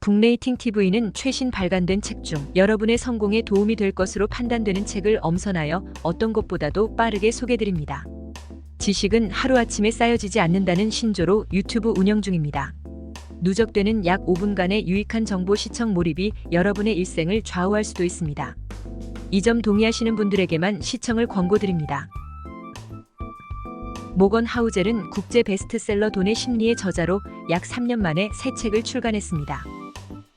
북레이팅 TV는 최신 발간된 책 중 여러분의 성공에 도움이 될 것으로 판단되는 책을 엄선하여 어떤 것보다도 빠르게 소개드립니다. 지식은 하루아침에 쌓여지지 않는다는 신조로 유튜브 운영 중입니다. 누적되는 약 5분간의 유익한 정보 시청 몰입이 여러분의 일생을 좌우할 수도 있습니다. 이 점 동의하시는 분들에게만 시청을 권고드립니다. 모건 하우젤은 국제 베스트셀러 돈의 심리의 저자로 약 3년 만에 새 책을 출간했습니다.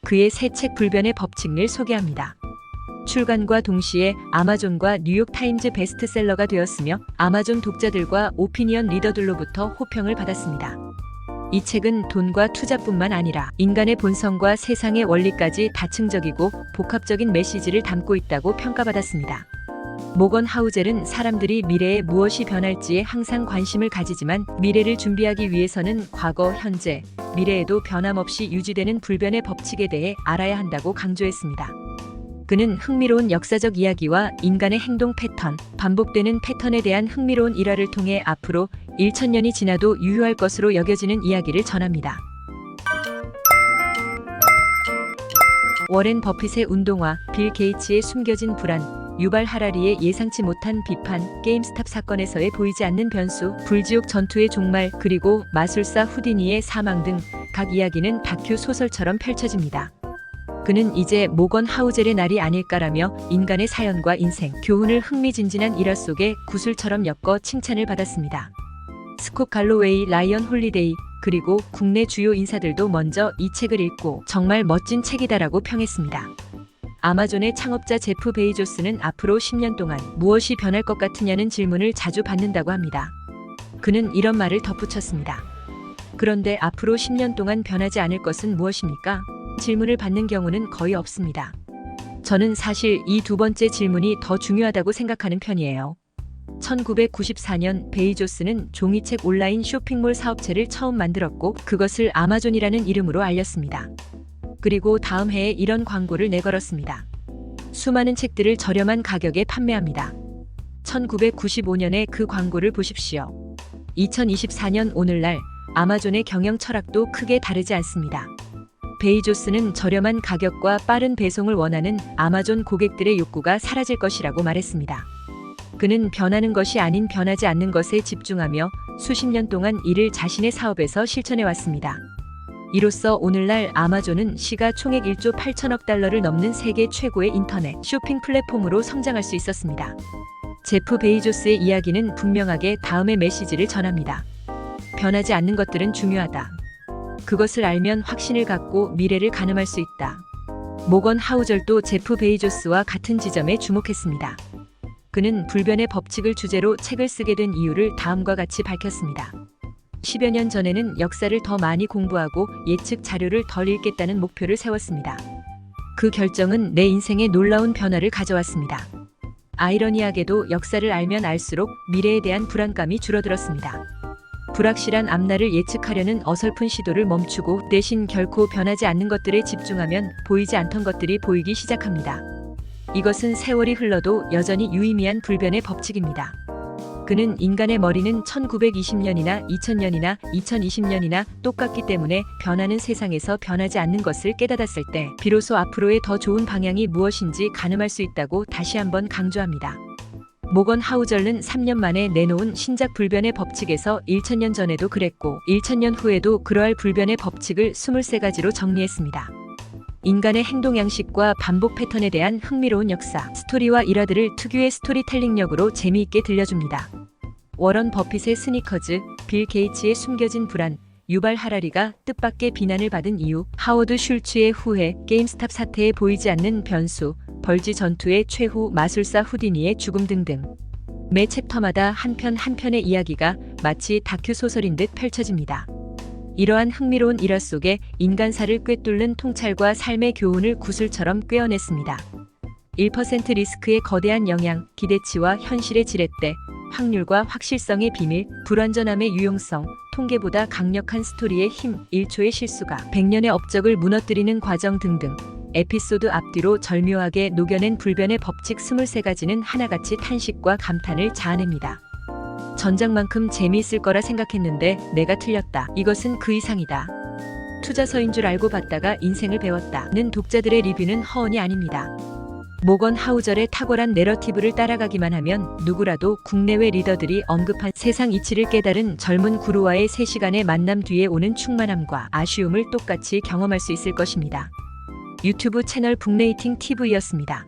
그의 새 책 불변의 법칙을 소개합니다. 출간과 동시에 아마존과 뉴욕타임즈 베스트셀러가 되었으며 아마존 독자들과 오피니언 리더들로부터 호평을 받았습니다. 이 책은 돈과 투자뿐만 아니라 인간의 본성과 세상의 원리까지 다층적이고 복합적인 메시지를 담고 있다고 평가받았습니다. 모건 하우젤은 사람들이 미래에 무엇이 변할지에 항상 관심을 가지지만 미래를 준비하기 위해서는 과거, 현재, 미래에도 변함없이 유지되는 불변의 법칙에 대해 알아야 한다고 강조했습니다. 그는 흥미로운 역사적 이야기와 인간의 행동 패턴, 반복되는 패턴에 대한 흥미로운 일화를 통해 앞으로 1000년이 지나도 유효할 것으로 여겨지는 이야기를 전합니다. 워렌 버핏의 운동화, 빌 게이츠의 숨겨진 불안, 유발 하라리의 예상치 못한 비판, 게임스탑 사건에서의 보이지 않는 변수, 불지옥 전투의 종말, 그리고 마술사 후디니의 사망 등 각 이야기는 다큐 소설처럼 펼쳐집니다. 그는 이제 모건 하우젤의 날이 아닐까라며 인간의 사연과 인생, 교훈을 흥미진진한 일화 속에 구슬처럼 엮어 칭찬을 받았습니다. 스콧 갈로웨이, 라이언 홀리데이, 그리고 국내 주요 인사들도 먼저 이 책을 읽고 정말 멋진 책이다라고 평했습니다. 아마존의 창업자 제프 베이조스는 앞으로 10년 동안 무엇이 변할 것 같으냐는 질문을 자주 받는다고 합니다. 그는 이런 말을 덧붙였습니다. 그런데 앞으로 10년 동안 변하지 않을 것은 무엇입니까? 질문을 받는 경우는 거의 없습니다. 저는 사실 이 두 번째 질문이 더 중요하다고 생각하는 편이에요. 1994년 베이조스는 종이책 온라인 쇼핑몰 사업체를 처음 만들었고 그것을 아마존이라는 이름으로 알렸습니다. 그리고 다음 해에 이런 광고를 내걸었습니다. 수많은 책들을 저렴한 가격에 판매합니다. 1995년에 그 광고를 보십시오. 2024년 오늘날 아마존의 경영 철학도 크게 다르지 않습니다. 베이조스는 저렴한 가격과 빠른 배송을 원하는 아마존 고객들의 욕구가 사라질 것이라고 말했습니다. 그는 변하는 것이 아닌 변하지 않는 것에 집중하며 수십 년 동안 이를 자신의 사업에서 실천해왔습니다. 이로써 오늘날 아마존은 시가총액 1조 8천억 달러를 넘는 세계 최고의 인터넷 쇼핑 플랫폼으로 성장할 수 있었습니다. 제프 베이조스의 이야기는 분명하게 다음의 메시지를 전합니다. 변하지 않는 것들은 중요하다. 그것을 알면 확신을 갖고 미래를 가늠할 수 있다. 모건 하우젤도 제프 베이조스와 같은 지점에 주목했습니다. 그는 불변의 법칙을 주제로 책을 쓰게 된 이유를 다음과 같이 밝혔습니다. 10여 년 전에는 역사를 더 많이 공부하고 예측 자료를 덜 읽겠다는 목표를 세웠습니다. 그 결정은 내 인생에 놀라운 변화를 가져왔습니다. 아이러니하게도 역사를 알면 알수록 미래에 대한 불안감이 줄어들었습니다. 불확실한 앞날을 예측하려는 어설픈 시도를 멈추고 대신 결코 변하지 않는 것들에 집중하면 보이지 않던 것들이 보이기 시작합니다. 이것은 세월이 흘러도 여전히 유의미한 불변의 법칙입니다. 그는 인간의 머리는 1920년이나 2000년이나 2020년이나 똑같기 때문에 변하는 세상에서 변하지 않는 것을 깨닫았을 때 비로소 앞으로의 더 좋은 방향이 무엇인지 가늠할 수 있다고 다시 한번 강조합니다. 모건 하우젤은 3년 만에 내놓은 신작 불변의 법칙에서 1000년 전에도 그랬고 1000년 후에도 그러할 불변의 법칙을 23가지로 정리했습니다. 인간의 행동 양식과 반복 패턴에 대한 흥미로운 역사, 스토리와 일화들을 특유의 스토리텔링력으로 재미있게 들려줍니다. 워런 버핏의 스니커즈, 빌 게이츠의 숨겨진 불안, 유발 하라리가 뜻밖의 비난을 받은 이유, 하워드 슐츠의 후회, 게임스탑 사태에 보이지 않는 변수, 벌지 전투의 최후, 마술사 후디니의 죽음 등등. 매 챕터마다 한 편 한 편의 이야기가 마치 다큐 소설인 듯 펼쳐집니다. 이러한 흥미로운 일화 속에 인간사를 꿰뚫는 통찰과 삶의 교훈을 구슬처럼 꿰어냈습니다. 1% 리스크의 거대한 영향, 기대치와 현실의 지렛대, 확률과 확실성의 비밀, 불완전함의 유용성, 통계보다 강력한 스토리의 힘, 1초의 실수가 100년의 업적을 무너뜨리는 과정 등등. 에피소드 앞뒤로 절묘하게 녹여낸 불변의 법칙 23가지는 하나같이 탄식과 감탄을 자아냅니다. 전작만큼 재미있을 거라 생각했는데 내가 틀렸다. 이것은 그 이상이다. 투자서인 줄 알고 봤다가 인생을 배웠다는 독자들의 리뷰는 허언이 아닙니다. 모건 하우절의 탁월한 내러티브를 따라가기만 하면 누구라도 국내외 리더들이 언급한 세상 이치를 깨달은 젊은 구루와의 3시간의 만남 뒤에 오는 충만함과 아쉬움을 똑같이 경험할 수 있을 것입니다. 유튜브 채널 북레이팅 TV였습니다.